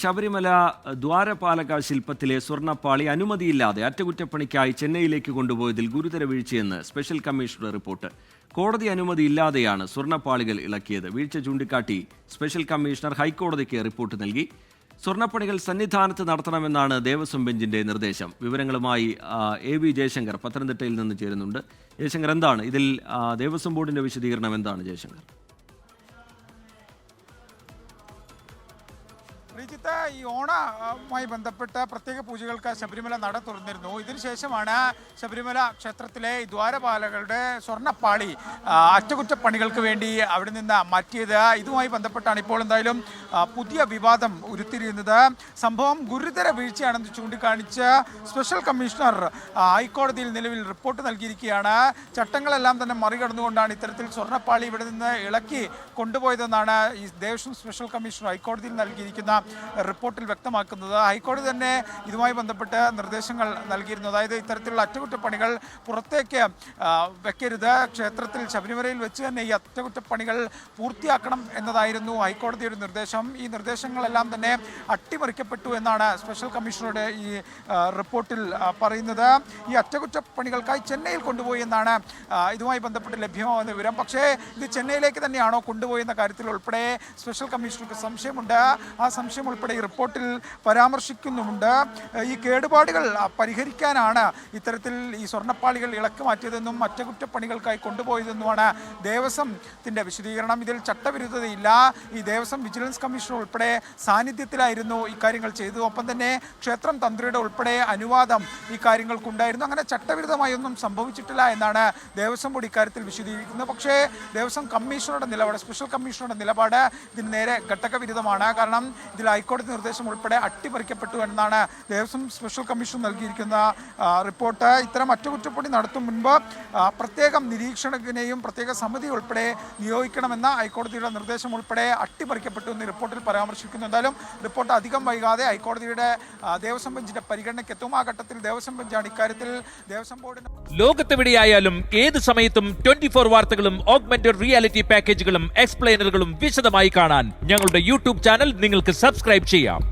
ശബരിമല ദ്വാരപാലക ശില്പത്തിലെ സ്വർണ്ണപ്പാളി അനുമതിയില്ലാതെ അറ്റകുറ്റപ്പണിക്കായി ചെന്നൈയിലേക്ക് കൊണ്ടുപോയതിൽ ഗുരുതര വീഴ്ചയെന്ന് സ്പെഷ്യൽ കമ്മീഷണറുടെ റിപ്പോർട്ട്. കോടതി അനുമതിയില്ലാതെയാണ് സ്വർണ്ണപ്പാളികൾ ഇളക്കിയത്. വീഴ്ച ചൂണ്ടിക്കാട്ടി സ്പെഷ്യൽ കമ്മീഷണർ ഹൈക്കോടതിക്ക് റിപ്പോർട്ട് നൽകി. സ്വർണ്ണപ്പണികൾ സന്നിധാനത്ത് നടത്തണമെന്നാണ് ദേവസ്വം ബെഞ്ചിന്റെ നിർദ്ദേശം. വിവരങ്ങളുമായി AV ജയശങ്കർ പത്തനംതിട്ടയിൽ നിന്ന് ചേരുന്നുണ്ട്. ജയശങ്കർ, എന്താണ് ഇതിൽ ദേവസ്വം ബോർഡിന്റെ വിശദീകരണം? എന്താണ് ജയശങ്കർ? ഈ ഓണവുമായി ബന്ധപ്പെട്ട പ്രത്യേക പൂജകൾക്ക് ശബരിമല നട തുറന്നിരുന്നു. ഇതിനുശേഷമാണ് ശബരിമല ക്ഷേത്രത്തിലെ ദ്വാരപാലകളുടെ സ്വർണ്ണപ്പാളി അറ്റകുറ്റപ്പണികൾക്ക് വേണ്ടി അവിടെ നിന്ന് മാറ്റിയത്. ഇതുമായി ബന്ധപ്പെട്ടാണ് ഇപ്പോൾ എന്തായാലും പുതിയ വിവാദം ഉരുത്തിരിയുന്നത്. സംഭവം ഗുരുതര വീഴ്ചയാണെന്ന് ചൂണ്ടിക്കാണിച്ച് സ്പെഷ്യൽ കമ്മീഷണർ ഹൈക്കോടതിയിൽ നിലവിൽ റിപ്പോർട്ട് നൽകിയിരിക്കുകയാണ്. ചട്ടങ്ങളെല്ലാം തന്നെ മറികടന്നുകൊണ്ടാണ് ഇത്തരത്തിൽ സ്വർണ്ണപ്പാളി ഇവിടെ നിന്ന് ഇളക്കി കൊണ്ടുപോയതെന്നാണ് ഈ ദേവസ്വം സ്പെഷ്യൽ കമ്മീഷണർ ഹൈക്കോടതിയിൽ നൽകിയിരിക്കുന്ന റിപ്പോർട്ടിൽ വ്യക്തമാക്കുന്നത്. ഹൈക്കോടതി തന്നെ ഇതുമായി ബന്ധപ്പെട്ട് നിർദ്ദേശങ്ങൾ നൽകിയിരുന്നു. അതായത് ഇത്തരത്തിലുള്ള അറ്റകുറ്റപ്പണികൾ പുറത്തേക്ക് വെക്കരുത്, ക്ഷേത്രത്തിൽ ശബരിമലയിൽ വെച്ച് തന്നെ ഈ അറ്റകുറ്റപ്പണികൾ പൂർത്തിയാക്കണം എന്നതായിരുന്നു ഹൈക്കോടതിയുടെ നിർദ്ദേശം. ഈ നിർദ്ദേശങ്ങളെല്ലാം തന്നെ അട്ടിമറിക്കപ്പെട്ടു എന്നാണ് സ്പെഷ്യൽ കമ്മീഷണറുടെ ഈ റിപ്പോർട്ടിൽ പറയുന്നത്. ഈ അറ്റകുറ്റപ്പണികൾക്കായി ചെന്നൈയിൽ കൊണ്ടുപോയി എന്നാണ് ഇതുമായി ബന്ധപ്പെട്ട് ലഭ്യമാകുന്ന വിവരം. പക്ഷേ ഇത് ചെന്നൈയിലേക്ക് തന്നെയാണോ കൊണ്ടുപോയെന്ന കാര്യത്തിൽ ഉൾപ്പെടെ സ്പെഷ്യൽ കമ്മീഷണർക്ക് സംശയമുണ്ട്. ആ സംശയം ഉൾപ്പെടെ ഈ റിപ്പോർട്ടിൽ പരാമർശിക്കുന്നുമുണ്ട്. ഈ കേടുപാടുകൾ പരിഹരിക്കാനാണ് ഇത്തരത്തിൽ ഈ സ്വർണ്ണപ്പാളികൾ ഇളക്കി മാറ്റിയതെന്നും അറ്റകുറ്റപ്പണികൾക്കായി കൊണ്ടുപോയതെന്നുമാണ് ദേവസ്വത്തിൻ്റെ വിശദീകരണം. ഇതിൽ ചട്ടവിരുദ്ധതയില്ല. ഈ ദേവസ്വം വിജിലൻസ് കമ്മീഷണർ ഉൾപ്പെടെ സാന്നിധ്യത്തിലായിരുന്നു ഇക്കാര്യങ്ങൾ ചെയ്തത്. ഒപ്പം തന്നെ ക്ഷേത്രം തന്ത്രിയുടെ ഉൾപ്പെടെ അനുവാദം ഈ കാര്യങ്ങൾക്കുണ്ടായിരുന്നു. അങ്ങനെ ചട്ടവിരുദ്ധമായി ഒന്നും സംഭവിച്ചിട്ടില്ല എന്നാണ് ദേവസ്വം ബോർഡ് ഇക്കാര്യത്തിൽ വിശദീകരിക്കുന്നത്. പക്ഷേ ദേവസ്വം കമ്മീഷണറുടെ നിലപാട്, സ്പെഷ്യൽ കമ്മീഷണറുടെ നിലപാട് ഇതിന് നേരെ ഘട്ടകവിരുദ്ധമാണ്. കാരണം ഇതിൽ ഹൈക്കോടതി നിർദ്ദേശം ഉൾപ്പെടെ അട്ടിമറിക്കപ്പെട്ടു എന്നാണ് ദേവസ്വം സ്പെഷ്യൽ കമ്മീഷൻ നൽകിയിരിക്കുന്ന റിപ്പോർട്ട്. ഇത്തരം അറ്റകുറ്റപ്പണി നടത്തും മുൻപ് പ്രത്യേകം നിരീക്ഷകനെയും പ്രത്യേക സമിതി ഉൾപ്പെടെ നിയോഗിക്കണമെന്ന ഹൈക്കോടതിയുടെ നിർദ്ദേശം ഉൾപ്പെടെ അട്ടിമറിക്കപ്പെട്ടു എന്ന് റിപ്പോർട്ടിൽ പരാമർശിക്കുന്നു. എന്തായാലും റിപ്പോർട്ട് അധികം വൈകാതെ ഹൈക്കോടതിയുടെ ദേവസ്വം ബെഞ്ചിന്റെ പരിഗണനയ്ക്ക് എത്തും. ആ ഘട്ടത്തിൽ ദേവസ്വം ബെഞ്ചാണ് ഇക്കാര്യത്തിൽ ദേവസ്വം ബോർഡിന് ലോകത്തെവിടെയായാലും ഏത് സമയത്തും 24 വാർത്തകളും ഓഗ്മെന്റഡ് റിയാലിറ്റി പാക്കേജുകളും എക്സ്പ്ലെയിനറുകളും വിശദമായി കാണാൻ ഞങ്ങളുടെ യൂട്യൂബ് ചാനൽ നിങ്ങൾക്ക് സബ്സ്ക്രൈബ് ചെയ്യാം.